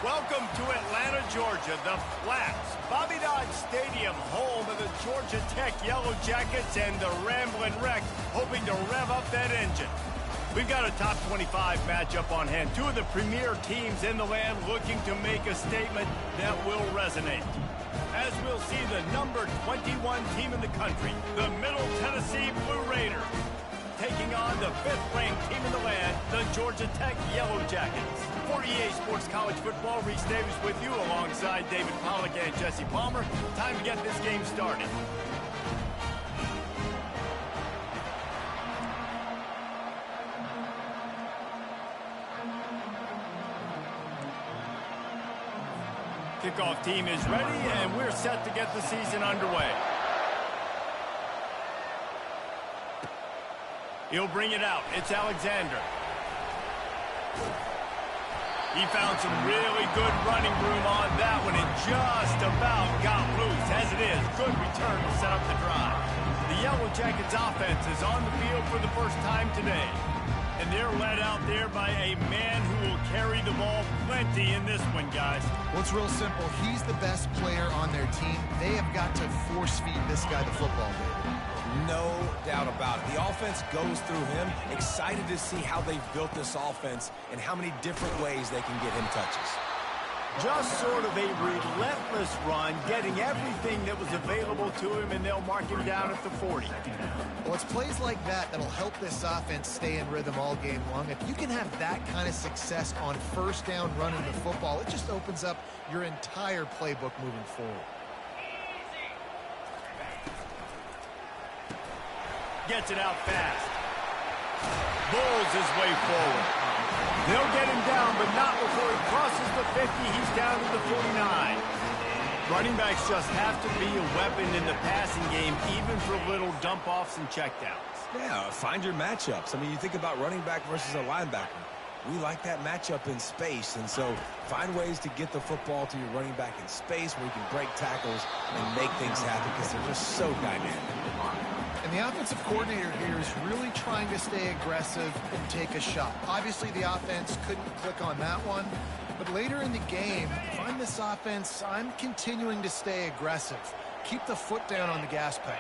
Welcome to Atlanta, Georgia, the Flats, Bobby Dodd Stadium, home of the Georgia Tech Yellow Jackets and the Ramblin' Wreck, hoping to rev up that engine. We've got a top 25 matchup on hand. Two of the premier teams in the land looking to make a statement that will resonate. As we'll see the number 21 team in the country, the Middle Tennessee Blue Raiders, taking on the 5th-ranked team in the land, the Georgia Tech Yellow Jackets. For EA Sports College Football, Reese Davis with you alongside David Pollack and Jesse Palmer. Time to get this game started. Kickoff team is ready, and we're set to get the season underway. He'll bring it out. It's Alexander. He found some really good running room on that one and just about got loose. As it is, good return to set up the drive. The Yellow Jackets offense is on the field for the first time today. And they're led out there by a man who will carry the ball plenty in this one, guys. Well, it's real simple. He's the best player on their team. They have got to force-feed this guy the football, David. No doubt about it. The offense goes through him. Excited to see how they've built this offense and how many different ways they can get him touches. Just sort of a relentless run, getting everything that was available to him, and they'll mark him down at the 40. Well, it's plays like that that'll help this offense stay in rhythm all game long. If you can have that kind of success on first down running the football, it just opens up your entire playbook moving forward. Gets it out fast. Bulls his way forward. They'll get him down, but not before he crosses the 50. He's down to the 49. Running backs just have to be a weapon in the passing game, even for little dump-offs and checkdowns. Yeah, find your matchups. I mean, you think about running back versus a linebacker. We like that matchup in space, and so find ways to get the football to your running back in space where you can break tackles and make things happen because they're just so dynamic. And the offensive coordinator here is really trying to stay aggressive and take a shot. Obviously, the offense couldn't click on that one. But later in the game, if I'm this offense, I'm continuing to stay aggressive. Keep the foot down on the gas pedal.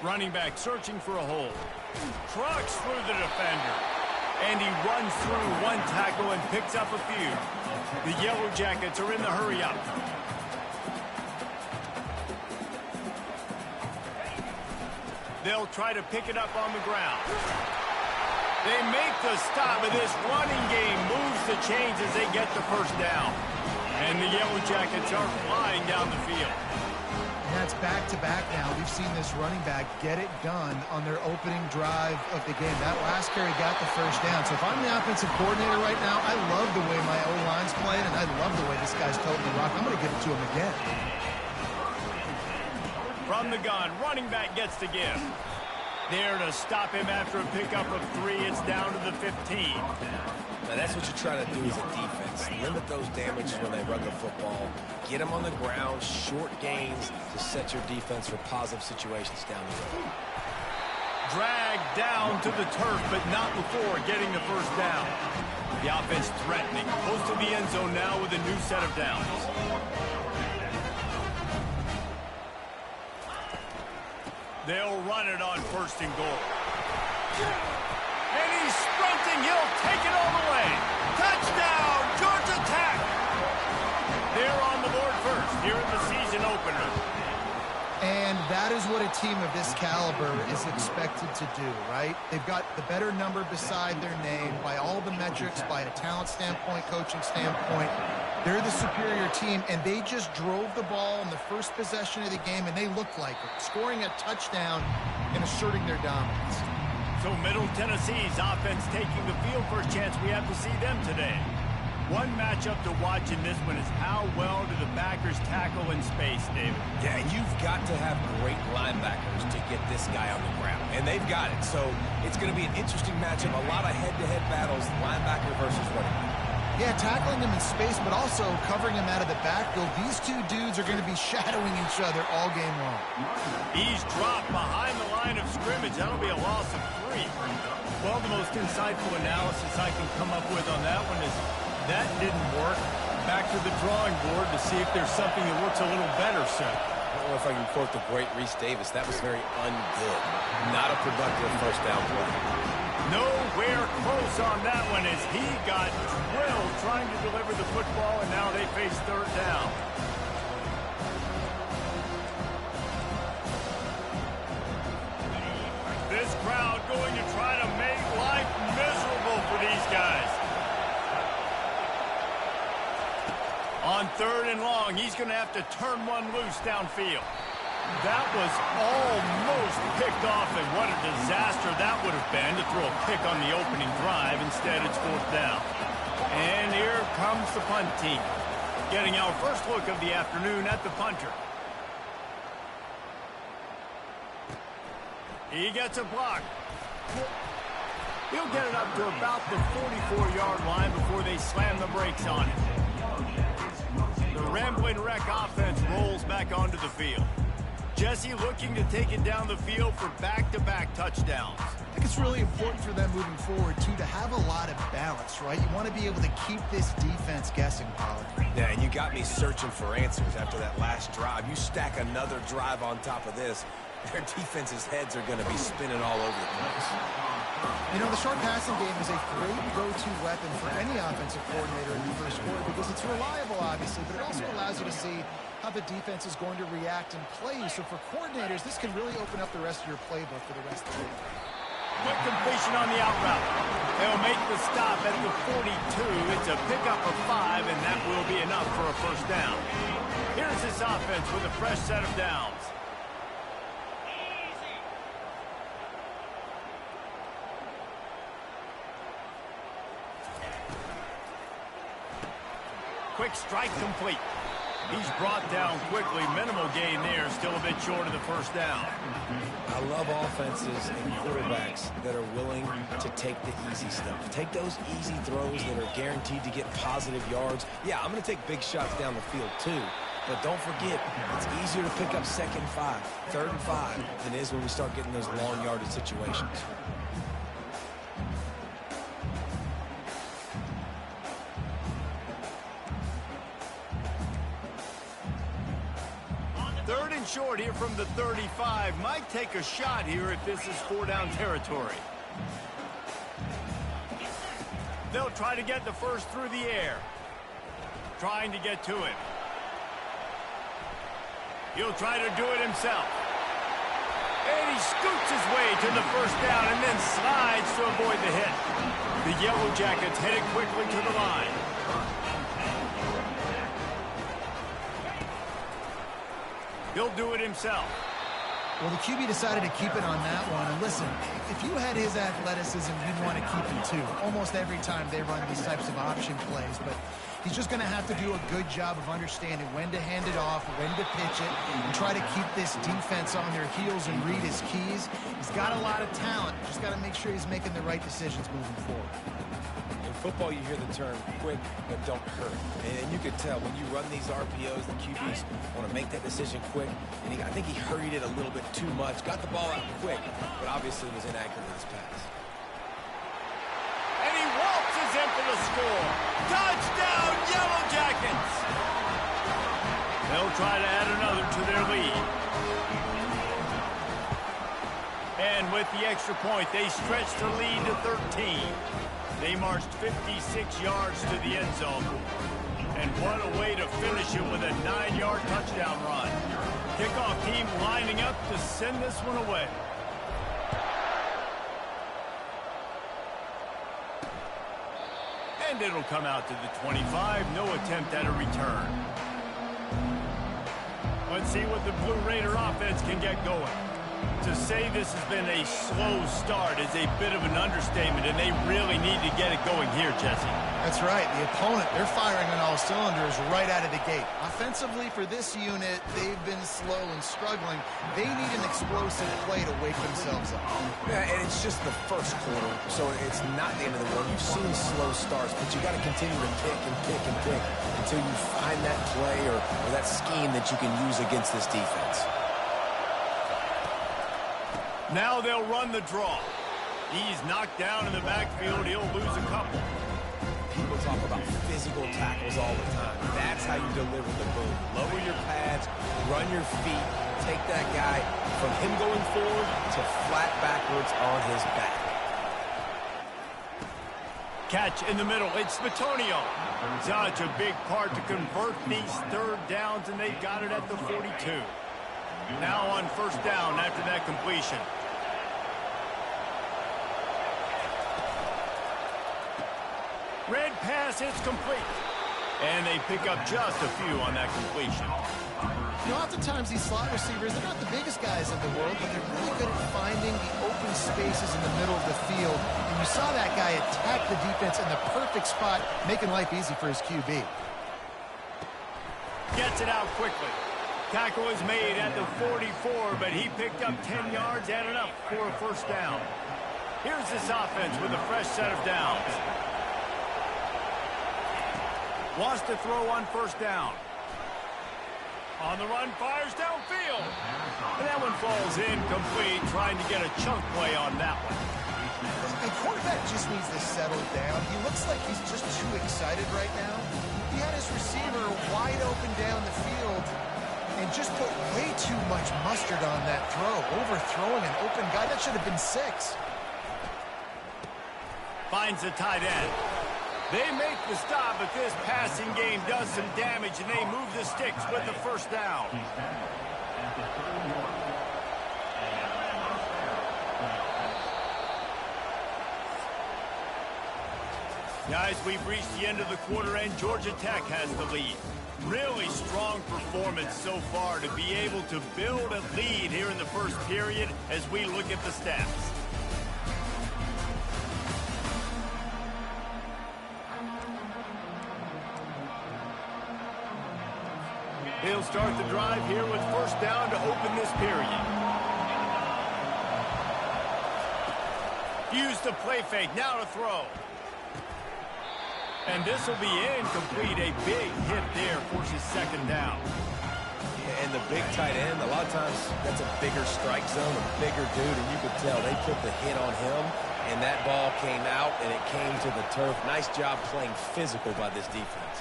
Running back searching for a hole. Trucks through the defender. And he runs through one tackle and picks up a few. The Yellow Jackets are in the hurry-up. They'll try to pick it up on the ground. They make the stop, and this running game moves the chains as they get the first down. And the Yellow Jackets are flying down the field. And that's back-to-back now. We've seen this running back get it done on their opening drive of the game. That last carry got the first down. So if I'm the offensive coordinator right now, I love the way my O-line's playing, and I love the way this guy's toting the rock. I'm going to give it to him again. From the gun, running back gets to give. There to stop him after a pickup of 3. It's down to the 15. Now that's what you're trying to do as a defense. Limit those damages when they run the football. Get them on the ground, short gains to set your defense for positive situations down the road. Dragged down to the turf, but not before getting the first down. The offense threatening. Close to the end zone now with a new set of downs. They'll run it on 1st and goal. And he's sprinting. He'll take it all the way. Touchdown, Georgia Tech. They're on the board first here in the season opener. And that is what a team of this caliber is expected to do, right? They've got the better number beside their name by all the metrics, by a talent standpoint, coaching standpoint. They're the superior team, and they just drove the ball in the first possession of the game, and they looked like it, scoring a touchdown and asserting their dominance. So Middle Tennessee's offense taking the field for a chance. We have to see them today. One matchup to watch in this one is how well do the backers tackle in space, David? Yeah, you've got to have great linebackers to get this guy on the ground, and they've got it. So it's going to be an interesting matchup, a lot of head-to-head battles, linebacker versus running back. Yeah, tackling him in space, but also covering him out of the backfield. These two dudes are going to be shadowing each other all game long. He's dropped behind the line of scrimmage. That'll be a loss of 3. Well, the most insightful analysis I can come up with on that one is That didn't work. Back to the drawing board to see if there's something that works a little better soon. I don't know if I can quote the great Reese Davis. That was very ungood. Not a productive first down play. Nowhere close on that one as he got drilled trying to deliver the football, and now they face third down. This crowd going to try to make life miserable for these guys. On third and long, he's going to have to turn one loose downfield. That was almost picked off, and what a disaster that would have been to throw a pick on the opening drive. Instead, it's fourth down. And here comes the punt team, getting our first look of the afternoon at the punter. He gets a block. He'll get it up to about the 44-yard line before they slam the brakes on it. The Rambling Wreck offense rolls back onto the field. Jesse looking to take it down the field for back-to-back touchdowns. I think it's really important for them moving forward, too, to have a lot of balance, right? You want to be able to keep this defense guessing, Pollard. Yeah, and you got me searching for answers after that last drive. You stack another drive on top of this, their defense's heads are going to be spinning all over the place. You know, the short passing game is a great go-to weapon for any offensive coordinator in the first quarter because it's reliable, obviously, but it also allows you to see how the defense is going to react and play. So for coordinators, this can really open up the rest of your playbook for the rest of the game. Quick completion on the out route. They'll make the stop at the 42. It's a pickup of 5, and that will be enough for a first down. Here's this offense with a fresh set of downs. Quick strike complete. He's brought down quickly. Minimal gain there. Still a bit short of the first down. I love offenses and quarterbacks that are willing to take the easy stuff. Take those easy throws that are guaranteed to get positive yards. Yeah, I'm going to take big shots down the field too. But don't forget, it's easier to pick up 2nd and 5, 3rd and 5 than it is when we start getting those long yardage situations. Third and short here from the 35. Might take a shot here if this is 4-down territory. They'll try to get the first through the air. Trying to get to him. He'll try to do it himself. And he scoots his way to the first down and then slides to avoid the hit. The Yellow Jackets headed quickly to the line. He'll do it himself. Well, the QB decided to keep it on that one. And listen, if you had his athleticism, you'd want to keep him too. Almost every time they run these types of option plays. But he's just going to have to do a good job of understanding when to hand it off, when to pitch it, and try to keep this defense on their heels and read his keys. He's got a lot of talent. Just got to make sure he's making the right decisions moving forward. In football, you hear the term quick but don't hurt. And you can tell when you run these RPOs, the QBs want to make that decision quick. And I think he hurried it a little bit too much. Got the ball out quick, but obviously was inaccurate with his pass. And he waltzes in for the score. Touchdown, Yellow Jackets! They'll try to add another to their lead. And with the extra point, they stretch the lead to 13. They marched 56 yards to the end zone. And what a way to finish it with a 9-yard touchdown run. Kickoff team lining up to send this one away. And it'll come out to the 25. No attempt at a return. Let's see what the Blue Raider offense can get going. To say this has been a slow start is a bit of an understatement, and they really need to get it going here, Jesse. That's right. The opponent, they're firing on all cylinders right out of the gate. Offensively, for this unit, they've been slow and struggling. They need an explosive play to wake themselves up. Yeah, and it's just the first quarter, so it's not the end of the world. You've seen slow starts, but you got to continue to pick and pick and pick until you find that play or that scheme that you can use against this defense. Now they'll run the draw. He's knocked down in the backfield. He'll lose a couple. people talk about physical tackles all the time. That's how you deliver the boom. Lower your pads, run your feet, take that guy from him going forward to flat backwards on his back. Catch in the middle. It's Smitonio. Such a big part to convert these third downs, and they got it at the 42. Now on first down after that completion. Red pass, it's complete. And they pick up just a few on that completion. You know, oftentimes these slot receivers, they're not the biggest guys in the world, but they're really good at finding the open spaces in the middle of the field. And you saw that guy attack the defense in the perfect spot, making life easy for his QB. Gets it out quickly. Tackle is made at the 44, but he picked up 10 yards and enough for a first down. Here's this offense with a fresh set of downs. Wants to throw on first down. On the run, fires downfield. And that one falls incomplete, trying to get a chunk play on that one. The quarterback just needs to settle down. He looks like he's just too excited right now. He had his receiver wide open down the field and just put way too much mustard on that throw, overthrowing an open guy. That should have been 6. Finds the tight end. They make the stop, but this passing game does some damage, and they move the sticks with the first down. Guys, we've reached the end of the quarter, and Georgia Tech has the lead. Really strong performance so far to be able to build a lead here in the first period as we look at the stats. He'll start the drive here with first down to open this period. Use the play fake, now to throw. And this will be incomplete. A big hit there forces second down. And the big tight end, a lot of times that's a bigger strike zone, a bigger dude, and you could tell they put the hit on him, and that ball came out, and it came to the turf. Nice job playing physical by this defense.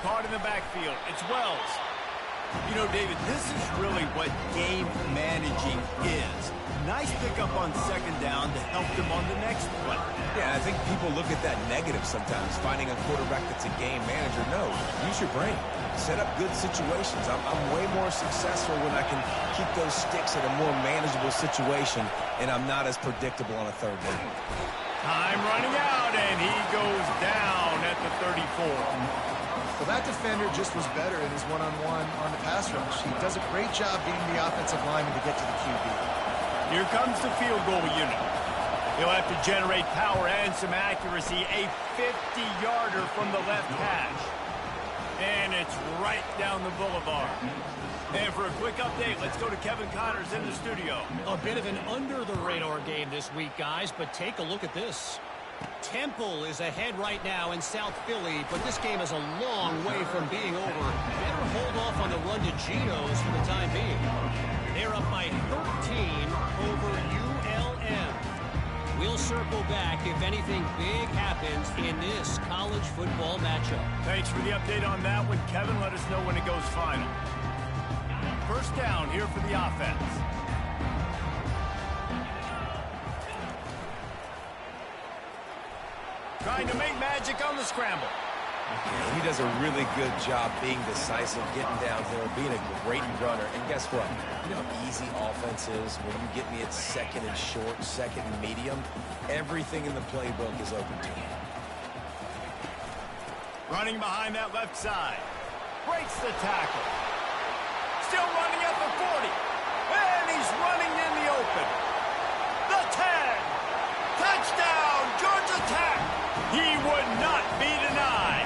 Caught in the backfield. It's Wells. You know, David, this is really what game managing is. Nice pickup on second down to help them on the next play. Yeah, I think people look at that negative sometimes, finding a quarterback that's a game manager. No, use your brain. Set up good situations. I'm way more successful when I can keep those sticks at a more manageable situation, and I'm not as predictable on a third down. Time running out, and he goes down at the 34. Well, that defender just was better in his one-on-one on the pass rush. He does a great job beating the offensive lineman to get to the QB. Here comes the field goal unit. He'll have to generate power and some accuracy. A 50-yarder from the left hash. And it's right down the boulevard. And for a quick update, let's go to Kevin Connors in the studio. A bit of an under-the-radar game this week, guys, but take a look at this. Temple is ahead right now in South Philly, but this game is a long way from being over. Better hold off on the run to Geno's for the time being. They're up by 13 over ULM. We'll circle back if anything big happens in this college football matchup. Thanks for the update on that one, Kevin. Let us know when it goes final. First down here for the offense. Trying to make magic on the scramble. Yeah, he does a really good job being decisive, getting downhill, being a great runner. And guess what? You know how easy offense is when you get me at second and short, second and medium? Everything in the playbook is open to him. Running behind that left side. Breaks the tackle. Still running at the 40. And he's running in the open. The 10. Touchdown, Georgia Tech. He would not be denied.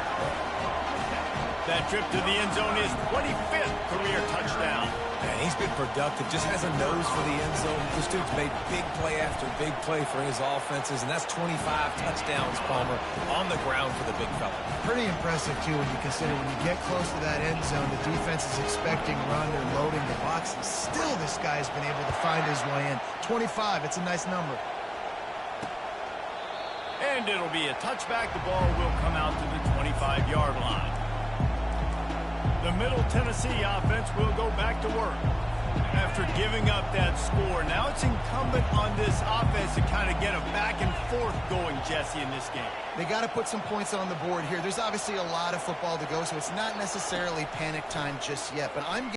That trip to the end zone is 25th career touchdown. And he's been productive, just has a nose for the end zone. This dude's made big play after big play for his offenses, and that's 25 touchdowns, Palmer, on the ground for the big fella. Pretty impressive, too, when you consider when you get close to that end zone, the defense is expecting run, they're loading the box, and still this guy's been able to find his way in. 25, it's a nice number. And And it'll be a touchback. The ball will come out to the 25-yard line. The Middle Tennessee offense will go back to work. After giving up that score, now it's incumbent on this offense to kind of get a back and forth going, Jesse, in this game. They got to put some points on the board here. There's obviously a lot of football to go, so it's not necessarily panic time just yet. But I'm